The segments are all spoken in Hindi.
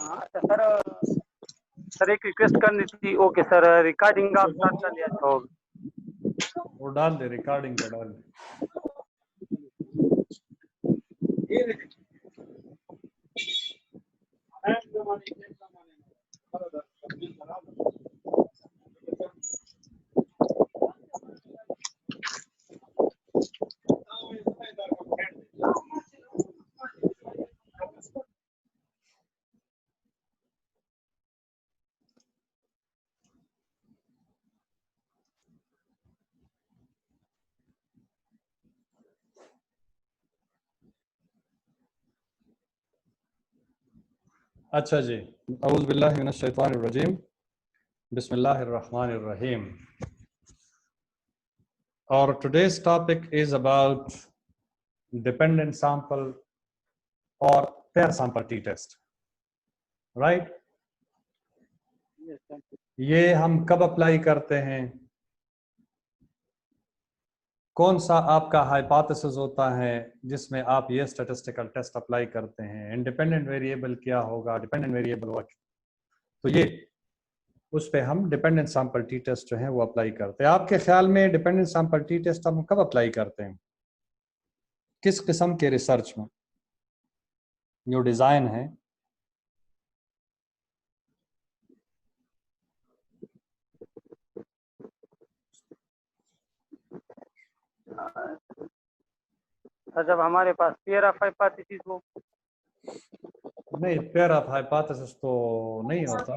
अच्छा सर, सर एक रिक्वेस्ट करनी थी। ओके सर, रिकॉर्डिंग आप स्टार्ट कर लिया अच्छा होगा। वो डाल दे, रिकॉर्डिंग का डाल दे। अच्छा जी, औज़ु बिल्लाहि मिनश शैतानिर रजीम, बिस्मिल्लाहिर रहमानिर रहीम। Our today's topic is about dependent sample or pair sample t-test, right? ये हम कब अप्लाई करते हैं? कौन सा आपका हाइपोथेसिस होता है जिसमें आप ये स्टैटिस्टिकल टेस्ट अप्लाई करते हैं? इंडिपेंडेंट वेरिएबल क्या होगा, डिपेंडेंट वेरिएबल व्हाट? तो ये उस पे हम डिपेंडेंट सैंपल टी टेस्ट जो है वो अप्लाई करते हैं। आपके ख्याल में डिपेंडेंट सैंपल टी टेस्ट हम कब अप्लाई करते हैं? किस किस्म के रिसर्च में? जो डिजाइन है सर जब हमारे पास पेयर ऑफ हाइपोथेसिस हो। नहीं, पेयर ऑफ हाइपोथेसिस तो नहीं होता।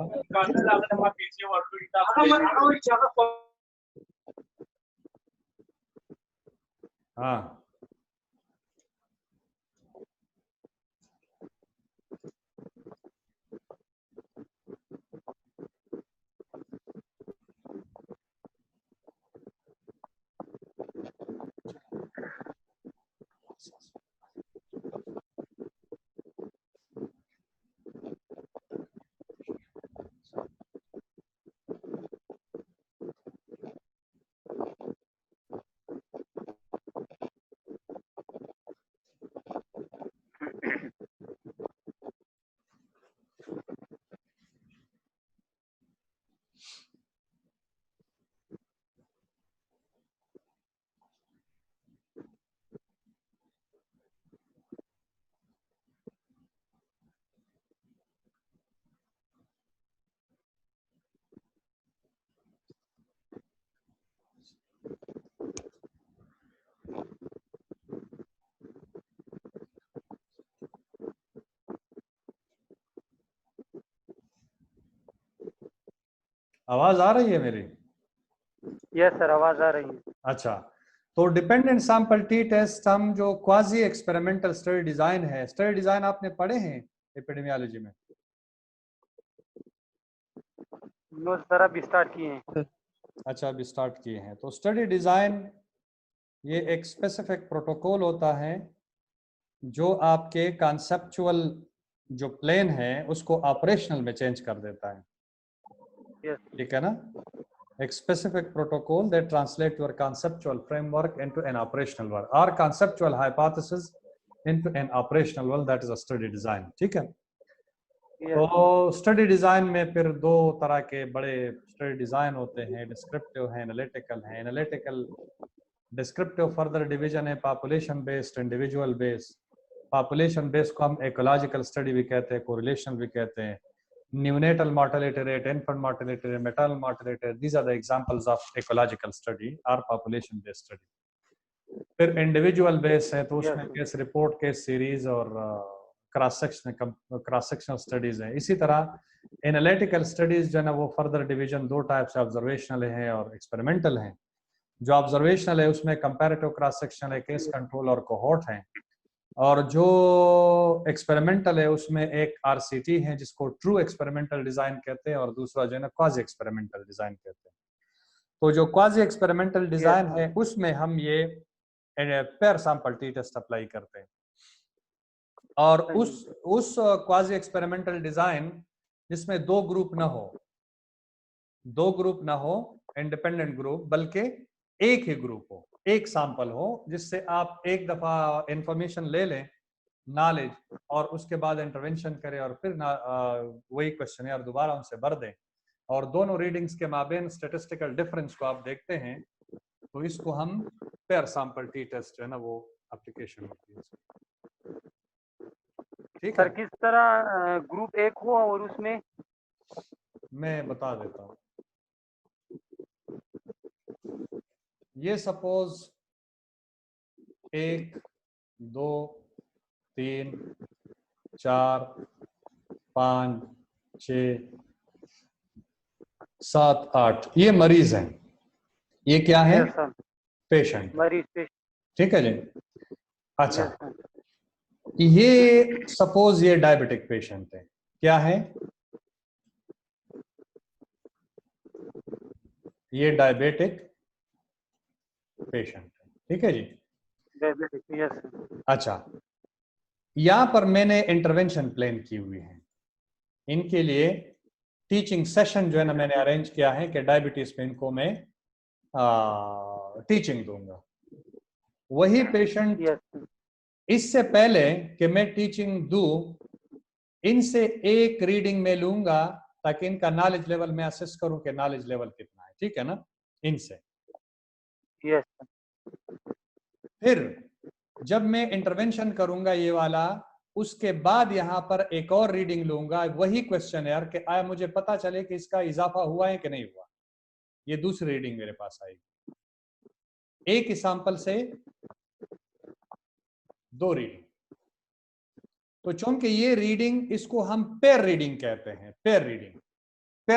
हाँ, आवाज आ रही है मेरी? यस सर, आवाज आ रही है। अच्छा, तो डिपेंडेंट सैंपल टी टेस्ट हम जो क्वाजी एक्सपेरिमेंटल स्टडी डिजाइन है, स्टडी डिजाइन आपने पढ़े हैं एपिडेमियोलॉजी में? नो सर, अभी स्टार्ट किए हैं। अच्छा, अभी स्टार्ट किए हैं। तो स्टडी डिजाइन ये एक स्पेसिफिक प्रोटोकॉल होता है जो आपके कॉन्सेप्चुअल जो प्लेन है उसको ऑपरेशनल में चेंज कर देता है। यस ठीक है ना? एक specific protocol that translate your conceptual framework into an operational one or conceptual hypothesis into an operational one, that is a study design। ठीक है? तो स्टडी डिजाइन में फिर दो तरह के बड़े स्टडी डिजाइन होते हैं, डिस्क्रिप्टिव है, एनालिटिकल है। एनालिटिकल डिस्क्रिप्टिव फर्दर डिवीजन है population based, individual based. Population based को हम इकोलॉजिकल स्टडी भी कहते हैं, कोरिलेशन भी कहते हैं। Neonatal mortality rate, infant mortality rate, maternal mortality rate, these are the examples of ecological study or population based study। फिर इंडिविजुअल बेस है तो उसमें केस रिपोर्ट, केस सीरीज और क्रॉस सेक्शनल स्टडीज है। इसी तरह एनालिटिकल स्टडीज जो है ना वो फर्दर डिवीजन दो टाइप से, ऑब्जर्वेशनल है और एक्सपेरिमेंटल है। जो ऑब्जर्वेशनल है उसमें कंपैरेटिव क्रॉस सेक्शन है, केस कंट्रोल और कोहोर्ट है। और जो एक्सपेरिमेंटल है उसमें एक आरसीटी है जिसको ट्रू एक्सपेरिमेंटल डिजाइन कहते हैं और दूसरा जो है ना क्वाजी एक्सपेरिमेंटल डिजाइन कहते हैं। तो जो क्वाजी एक्सपेरिमेंटल डिजाइन है उसमें हम ये pair sample T test apply करते हैं। और उस क्वाजी एक्सपेरिमेंटल डिजाइन जिसमें दो ग्रुप ना हो इंडिपेंडेंट ग्रुप, बल्कि एक ही ग्रुप हो, एक सैंपल हो, जिससे आप एक दफा इंफॉर्मेशन ले लें नॉलेज और उसके बाद इंटरवेंशन करें और फिर वही क्वेश्चन दोबारा उनसे भर दें और दोनों रीडिंग्स के माबेन स्टेटिस्टिकल डिफरेंस को आप देखते हैं, तो इसको हम पेयर सैंपल टी टेस्ट जो है ना वो एप्लीकेशन होती है। ठीक सर है, किस तरह ग्रुप एक हो और उसमें मैं बता देता हूँ। ये सपोज 1 2 3 4 5 6 7 8 ये मरीज हैं, ये क्या है? Yes sir patient. मरीज पे ठीक है जी। अच्छा, यस सर ये सपोज ये डायबिटिक पेशेंट है, क्या है? ये डायबिटिक पेशेंट है। ठीक है जी। डायबिटिक यस सर अच्छा, यहां पर मैंने इंटरवेंशन प्लान की हुई है, इनके लिए टीचिंग सेशन जो है ना मैंने अरेंज किया है कि डायबिटीज पे इनको मैं टीचिंग दूंगा। वही पेशेंट यस सर इससे पहले कि मैं टीचिंग दूं, इनसे एक रीडिंग में लूंगा ताकि इनका नॉलेज लेवल मैं असेस करूं कि नॉलेज लेवल कितना है। ठीक है ना, इनसे। यस सर फिर जब मैं इंटरवेंशन करूंगा ये वाला, उसके बाद यहां पर एक और रीडिंग लूंगा, वही क्वेश्चन यार कि आया मुझे पता चले कि इसका इजाफा हुआ है कि नहीं हुआ। ये दूसरी रीडिंग मेरे पास आएगी, एक ही सैंपल से 2 रीडिंग। तो चूंकि ये रीडिंग, इसको हम पेयर रीडिंग कहते हैं। पेयर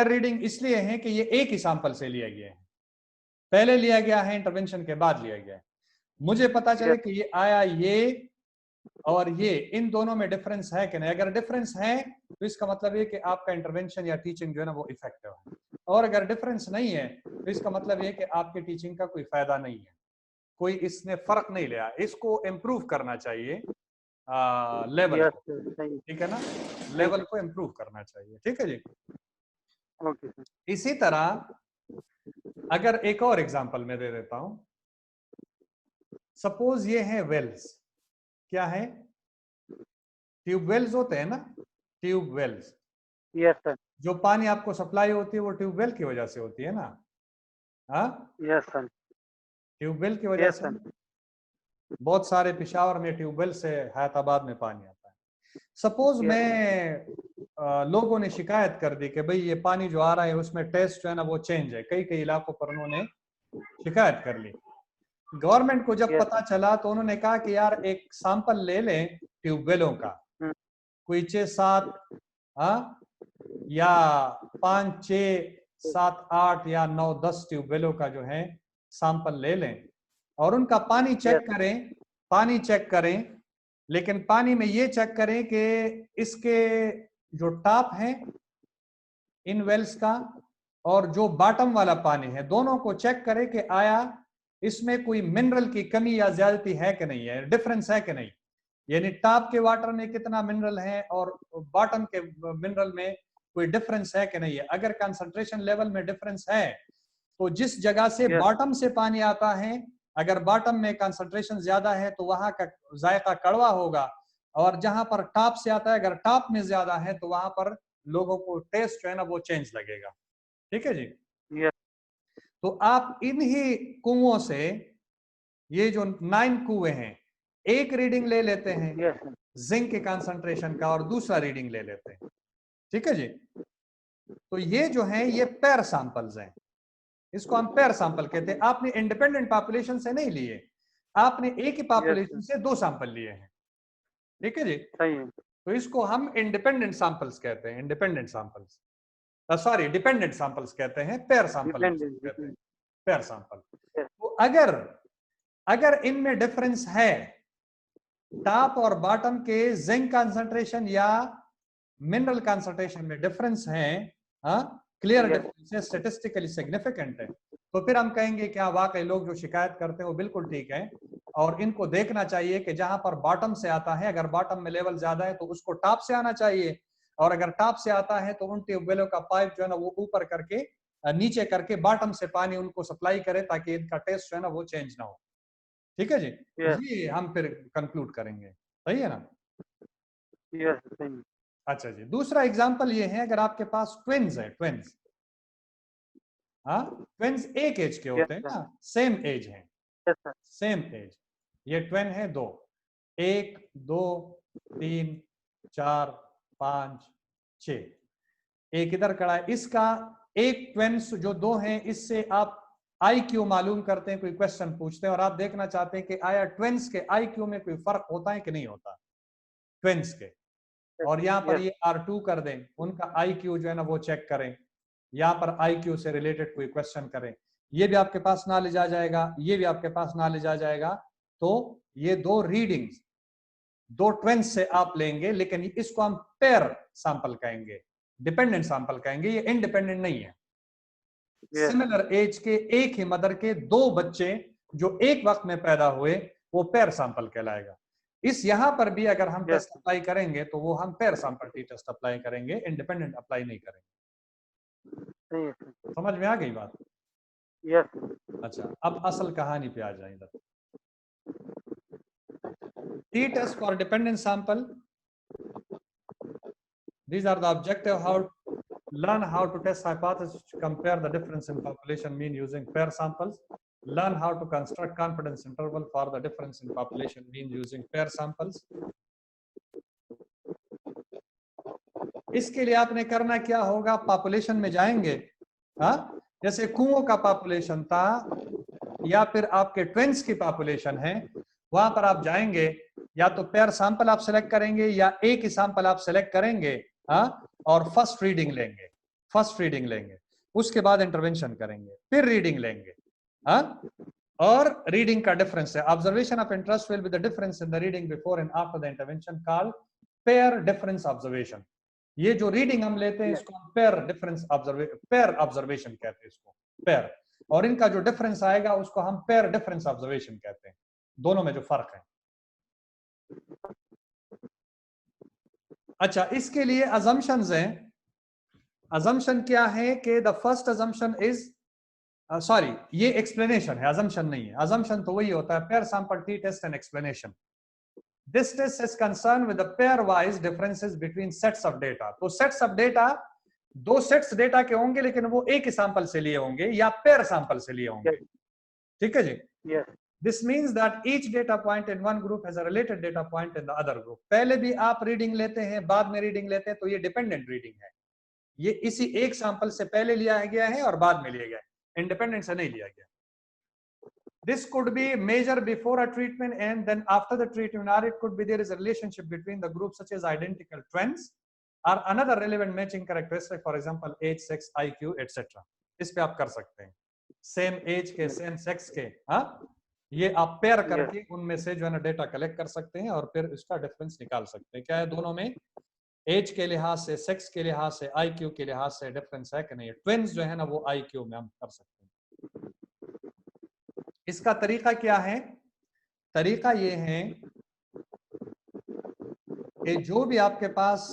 रीडिंग इसलिए है कि ये एक ही सैंपल से लिया गया है, पहले लिया गया है इंटरवेंशन के बाद लिया गया है। मुझे पता चले कि ये आया ये और ये, इन दोनों में डिफरेंस है कि नहीं। अगर डिफरेंस है तो इसका मतलब ये कि आपका इंटरवेंशन या टीचिंग जो है ना वो इफेक्टिव है, और अगर डिफरेंस नहीं है तो इसका मतलब ये कि आपकी टीचिंग का कोई फायदा नहीं है, कोई इसने फर्क नहीं लिया, इसको इम्प्रूव करना चाहिए लेवल यस को। सर सही ठीक है ना, लेवल को इम्प्रूव करना चाहिए। ठीक है जी। ओके सर इसी तरह अगर एक और एग्जांपल मैं दे देता हूं, सपोज ये है वेल्स। क्या है? ट्यूब वेल्स होते हैं ना, ट्यूब वेल्स। यस सर जो पानी आपको सप्लाई होती है वो ट्यूबवेल की वजह से होती है ना। हाँ, यस सर ट्यूबवेल की वजह यस से। सर बहुत सारे पेशावर में ट्यूबवेल से हैदराबाद में पानी आता है। सपोज यस मैं लोगों ने शिकायत कर दी कि भाई ये पानी जो आ रहा है उसमें टेस्ट जो है ना वो चेंज है, कई कई इलाकों पर उन्होंने शिकायत कर ली। गवर्नमेंट को जब यस पता चला तो उन्होंने कहा कि यार एक सैंपल ले लें ट्यूबवेलों का, कोई 6-7 या 5-6-7-8 या 9-10 ट्यूबवेलों का जो है सैंपल ले लें और उनका पानी चेक करें, लेकिन पानी में ये चेक करें कि इसके जो टॉप है इन वेल्स का और जो बॉटम वाला पानी है, दोनों को चेक करें कि आया इसमें कोई मिनरल की कमी या ज्यादती है कि नहीं है, डिफरेंस है कि नहीं। यानी टॉप के वाटर में कितना मिनरल है और बॉटम के मिनरल में कोई डिफरेंस है कि नहीं है। अगर कंसंट्रेशन लेवल में डिफरेंस है तो जिस जगह से बॉटम से पानी आता है, अगर बॉटम में कंसंट्रेशन ज्यादा है तो वहां का जायका कड़वा होगा, और जहां पर टॉप से आता है अगर टॉप में ज्यादा है तो वहां पर लोगों को टेस्ट जो है ना वो चेंज लगेगा। ठीक है जी। यस तो आप इन्हीं कुओं से, ये जो 9 कुएं हैं, एक रीडिंग ले लेते हैं यस जिंक के कंसंट्रेशन का और दूसरा रीडिंग ले लेते हैं। ठीक है जी। तो ये जो है ये पेयर सैंपल्स हैं, इसको हम पेयर सैंपल कहते हैं। आपने इंडिपेंडेंट पॉपुलेशन से नहीं लिए, आपने एक ही पॉपुलेशन से 2 सैंपल लिए हैं। ठीक है जी। सही है तो इसको हम इंडिपेंडेंट सैंपल्स कहते हैं, independent samples, sorry dependent samples कहते हैं, पेयर सैंपल डिपेंडेंट कहते हैं, पेयर सैंपल। यस तो अगर इनमें डिफरेंस है, टॉप और बॉटम के जिंक कंसंट्रेशन या मिनरल कंसंट्रेशन में डिफरेंस है, क्लियर डिफरेंस है, स्टैटिस्टिकली सिग्निफिकेंट है, तो फिर हम कहेंगे कि वाकई लोग जो शिकायत करते हैं वो बिल्कुल ठीक है। और इनको देखना चाहिए कि जहां पर बॉटम से आता है, अगर बॉटम में लेवल ज्यादा है तो उसको टॉप से आना चाहिए, और अगर टॉप से आता है तो उन ट्यूबवेलों का पाइप जो है ना वो ऊपर करके नीचे करके बॉटम से पानी उनको सप्लाई करे ताकि इनका टेस्ट जो है ना वो चेंज ना हो। ठीक है जी। यस ये हम फिर कंक्लूड करेंगे, सही है ना। यस सही। अच्छा जी, दूसरा एग्जांपल ये है, अगर आपके पास ट्विन्स है, ट्विन्स, हाँ, ट्विन्स एक एज के होते हैं यस ना, सेम एज हैं, सर। Same age. ये ट्विन है दो, 1 2 3 4 5 6, एक इधर खड़ा है। इसका एक ट्विन्स जो दो हैं, इससे आप IQ मालूम करते हैं, कोई क्वेश्चन पूछते हैं और आप देखना चाहते हैं कि आया ट्विन्स के IQ में कोई फर्क होता है कि नहीं होता, ट्विन्स के। और यहाँ पर यस ये R2 कर दें, उनका IQ जो है ना वो चेक करें, यहाँ पर IQ से रिलेटेड कोई क्वेश्चन करें, ये भी आपके पास नॉलेज आ जाएगा, ये भी आपके पास नॉलेज आ जाएगा। तो ये दो रीडिंग्स, दो ट्विन्स से आप लेंगे, लेकिन इसको हम पेयर सैंपल कहेंगे, डिपेंडेंट सैंपल कहेंगे, ये इंडिपेंडेंट नहीं है। यस सिमिलर एज के एक ही मदर के दो बच्चे जो एक वक्त में पैदा हुए, वो पेयर सैंपल कहलाएगा। इस यहां पर भी अगर हम यस टेस्ट अप्लाई करेंगे तो वो हम pair sample T test apply करेंगे, इंडिपेंडेंट अप्लाई नहीं करेंगे। सही है सर। समझ में आ गई बात? यस अच्छा, अब असल कहानी पे आ जाए इधर। T test for dependent sample, these are the objective, how learn how to test hypothesis to compare the difference in population mean using pair samples, learn how to construct confidence interval for the difference in population mean using pair samples। इसके लिए आपने करना क्या होगा, पॉपुलेशन में जाएंगे, हाँ, जैसे कुओं का पॉपुलेशन था या फिर आपके ट्विन्स की पॉपुलेशन है, वहां पर आप जाएंगे, या तो पेयर सैंपल आप सिलेक्ट करेंगे या एक ही सैंपल आप सिलेक्ट करेंगे, हाँ, और फर्स्ट रीडिंग लेंगे, फर्स्ट रीडिंग लेंगे, उसके बाद इंटरवेंशन करेंगे, फिर रीडिंग लेंगे, हाँ, और रीडिंग का डिफरेंस है। Observation of interest will be the difference in the reading before and after the intervention, called pair difference observation. ये जो रीडिंग हम लेते हैं इसको हम पेयर डिफरेंस पेयर ऑब्जर्वेशन कहते हैं, इसको पेयर, और इनका जो डिफरेंस आएगा उसको हम पेयर डिफरेंस ऑब्जर्वेशन कहते हैं, दोनों में जो फर्क है। अच्छा, इसके लिए अजम्पशंस हैं। अजम्पशन क्या है कि the first assumption is, sorry, ये एक्सप्लेनेशन है, अजम्पशन नहीं है। अजम्पशन तो वही होता है, pair sample T test and explanation. This test is concerned with the pairwise differences between sets of data। तो sets of data, दो सेट्स डेटा के होंगे लेकिन वो एक ही सैंपल से लिए होंगे या पेयर सैंपल से लिए होंगे, ठीक है जी। Yes This means that each data point in one group has a related data point in the other group। पहले भी आप रीडिंग लेते हैं, बाद में रीडिंग लेते हैं, तो ये डिपेंडेंट रीडिंग है, ये इसी एक सैंपल से पहले लिया गया है और बाद में लिया गया है, इंडिपेंडेंट से नहीं लिया गया। This could be measured before a treatment and then after the treatment, or it could be there is a relationship between the groups such as identical twins or another relevant matching characteristic, for example age, sex, IQ, etc। इस पे आप कर सकते हैं, सेम एज के, सेम सेक्स के, हाँ, ये आप पेयर करके उनमें से जो है ना डेटा कलेक्ट कर सकते हैं और फिर इसका डिफरेंस निकाल सकते हैं, क्या है दोनों में एज के लिहाज से, सेक्स के लिहाज से, IQ के लिहाज से डिफरेंस है कि नहीं। ट्विन्स जो है ना वो IQ में हम कर सकते हैं। इसका तरीका क्या है? तरीका ये है कि जो भी आपके पास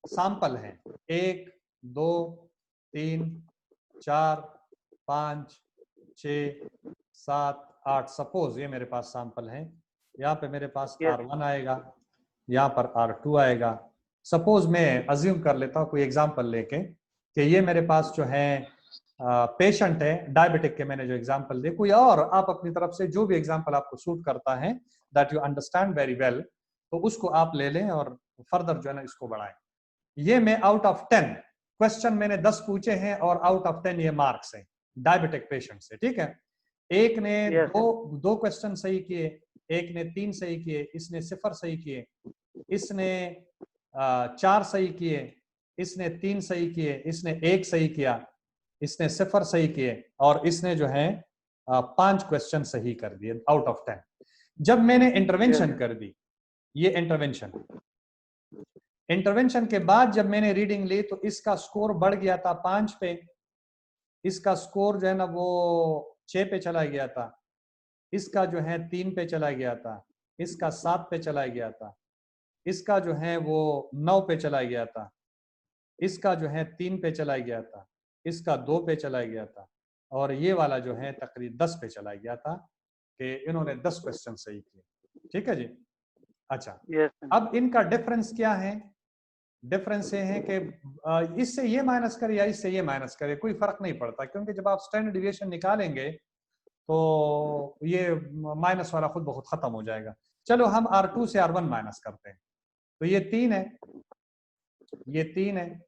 सैंपल हैं, 1 2 3 4 5 6 7 8, सपोज ये मेरे पास सैंपल हैं, यहाँ पे मेरे पास R1 आएगा, यहाँ पर R2 आएगा। सपोज मैं अज्यूम कर लेता हूँ कोई एग्जांपल लेके कि ये मेरे पास जो है पेशेंट है डायबिटिक के, मैंने जो एग्जांपल दिए, कोई और आप अपनी तरफ से जो भी एग्जांपल आपको सूट करता है, that you understand very well, तो उसको आप ले लें और फर्दर जो है ना इसको बढ़ाएं। ये मैं आउट ऑफ 10 क्वेश्चन मैंने 10 पूछे हैं और आउट ऑफ 10 ये मार्क्स हैं डायबिटिक पेशेंट से, ठीक है। एक ने दो क्वेश्चन सही किए, एक ने 3 सही किए, इसने 0 सही किए, इसने 4 सही किए, इसने 3 सही किए, इसने 1 सही किया, इसने 0 सही किए, और इसने जो है 5 क्वेश्चन सही कर दिए आउट ऑफ 10। जब मैंने इंटरवेंशन कर दी, ये इंटरवेंशन के बाद जब मैंने रीडिंग ली तो इसका स्कोर बढ़ गया था 5 पे, इसका स्कोर जो है ना वो 6 पे चला गया था, इसका जो है 3 पे चला गया था, इसका 7 पे चला गया था, इसका जो है वो 9 पे चला गया था, इसका जो है 3 पे चला गया था, इसका 2 पे चला गया था, और ये वाला जो है तकरीबन 10 पे चला गया था कि इन्होंने 10 क्वेश्चन सही किए, ठीक है जी। अच्छा, यस सर। अब इनका डिफरेंस क्या है? डिफरेंस ये है कि इससे ये माइनस करे या इससे ये माइनस करे, कोई फर्क नहीं पड़ता, क्योंकि जब आप स्टैंडर्ड डिविएशन निकालेंगे तो ये माइनस वाला खुद बहुत खत्म हो जाएगा। चलो हम R2 से R1 माइनस करते हैं, तो ये 3 है, ये 3 है,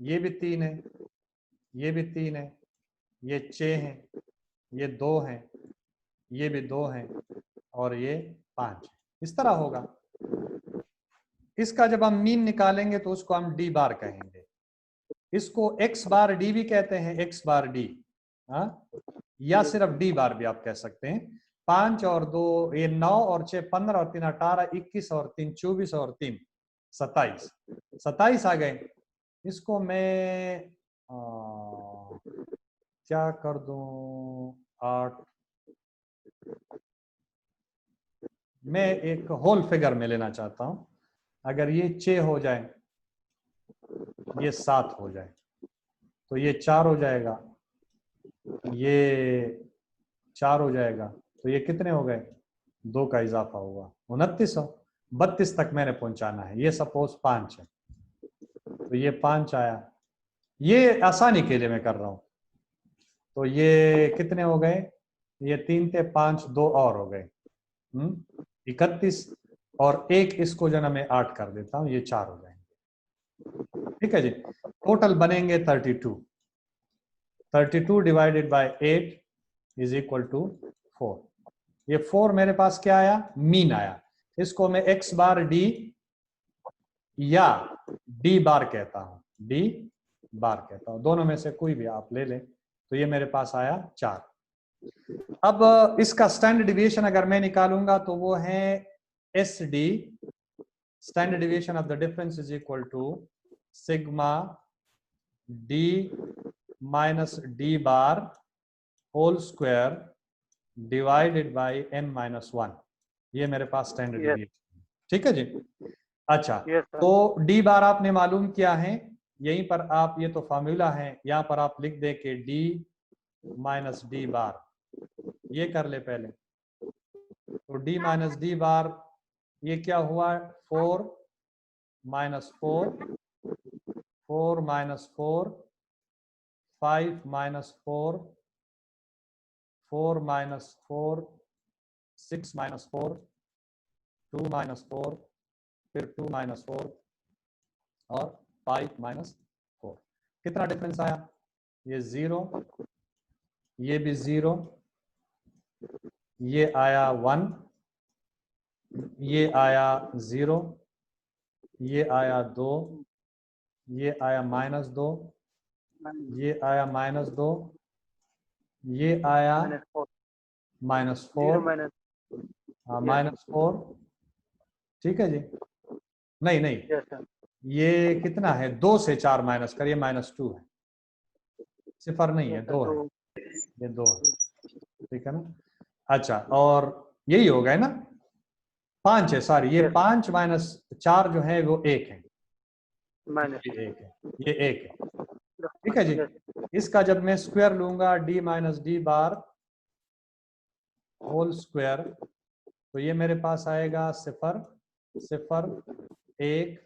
ये भी 3 है, ये भी 3 है, ये 6 है, ये 2 है, ये भी 2 है, और ये 5 है। इस तरह होगा। इसका जब हम मीन निकालेंगे तो उसको हम डी बार कहेंगे। इसको एक्स बार डी भी कहते हैं, एक्स बार डी, या सिर्फ डी बार भी आप कह सकते हैं। 5 और 2 ये 9 और 6 15 और 3 18 21 और 3 24 और 3 27 27 आ गए। इसको मैं क्या कर दूं, 8, मैं एक होल फिगर में लेना चाहता हूं। अगर ये 6 हो जाए, ये 7 हो जाए, तो ये 4 हो जाएगा, ये 4 हो जाएगा, तो ये कितने हो गए? 2 का इजाफा हुआ, 29 हो। 32 तक मैंने पहुंचाना है। ये सपोज 5 है, तो ये 5 आया। ये आसानी के लिए मैं कर रहा हूं। तो ये कितने हो गए? ये 3 थे, 5 2 और हो गए 31, और एक इसको जो ना मैं 8 कर देता हूं, ये 4 हो जाएंगे। ठीक है जी। टोटल बनेंगे 32। 32 divided by 8 is equal to 4। ये 4 मेरे पास क्या आया? मीन आया। इसको मैं एक्स बार डी या डी बार कहता हूं, डी बार कहता हूं, दोनों में से कोई भी आप ले लें। तो ये मेरे पास आया 4। अब इसका स्टैंडर्ड डिविएशन अगर मैं निकालूंगा तो वो है S D, standard deviation of the difference is equal to sigma d minus d bar whole square divided by n minus 1। ये मेरे पास स्टैंडर्ड डिविएशन है। ठीक है जी। अच्छा, तो डी बार आपने मालूम किया है, यहीं पर आप, ये तो फॉर्मूला है, यहां पर आप लिख दे के डी माइनस डी बार, ये कर ले पहले। तो डी माइनस डी बार ये क्या हुआ? 4 minus 4, 4 minus 4, 5 minus 4, 4 minus 4, 6 minus 4, 2 minus 4, फिर 2 माइनस 4 और 5 माइनस 4। कितना डिफरेंस आया? ये 0, ये भी 0, ये आया 1, ये आया 0, ये आया 2, ये आया माइनस 2, ये आया माइनस 2, ये आया माइनस 4, माइनस 4। ठीक है जी। नहीं नहीं, ये कितना है? 2 से 4 माइनस करिए, माइनस 2 है, सिफर नहीं है, 2 है, ये 2 है। ठीक है ना? अच्छा, और यही हो गया ना? 5 है, सॉरी, ये 5 माइनस 4 जो है वो 1 है, ये 1 है, ये 1 है। ठीक है जी। इसका जब मैं स्क्वायर लूंगा, d minus d bar whole square, तो ये मेरे पास आएगा 0 0 1